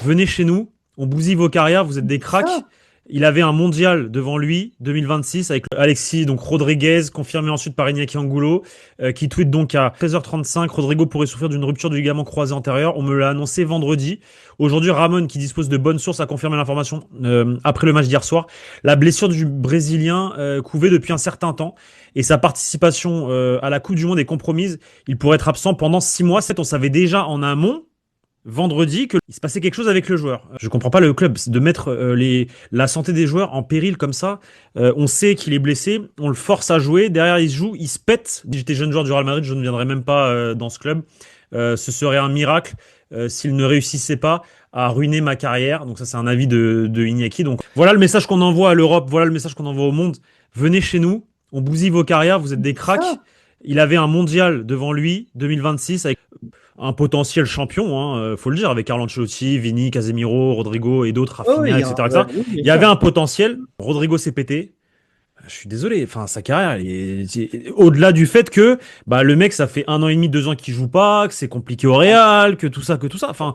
venez chez nous, on bousille vos carrières, vous êtes des cracks. Ça, Il avait un mondial devant lui, 2026, avec Alexis donc Rodriguez, confirmé ensuite par Iñaki Angulo, qui tweet donc à 13h35, Rodrigo pourrait souffrir d'une rupture du ligament croisé antérieur. On me l'a annoncé vendredi. Aujourd'hui, Ramon, qui dispose de bonnes sources, a confirmé l'information après le match d'hier soir. La blessure du Brésilien couvait depuis un certain temps et sa participation à la Coupe du Monde est compromise. Il pourrait être absent pendant 6 mois. On savait déjà en amont vendredi qu'il se passait quelque chose avec le joueur. Je comprends pas le club de mettre la santé des joueurs en péril comme ça. On sait qu'il est blessé, on le force à jouer, derrière il se joue, il se pète. Si j'étais jeune joueur du Real Madrid, je ne viendrais même pas dans ce club. Ce serait un miracle s'il ne réussissait pas à ruiner ma carrière. Donc ça c'est un avis de Iñaki. Donc voilà le message qu'on envoie à l'Europe, voilà le message qu'on envoie au monde. Venez chez nous, on bousille vos carrières, vous êtes des cracks. ça. Il avait un mondial devant lui, 2026, avec un potentiel champion, hein, faut le dire, avec Carlo Ancelotti, Vini, Casemiro, Rodrigo et d'autres, Oh, oui, Rafinha, etc., etc. oui, bien Il y avait sûr. un potentiel. Rodrigo s'est pété. Je suis désolé, enfin sa carrière, au-delà du fait que bah, le mec, ça fait 1 an et demi, 2 ans qu'il joue pas, que c'est compliqué au Real, que tout ça, que tout ça. Enfin,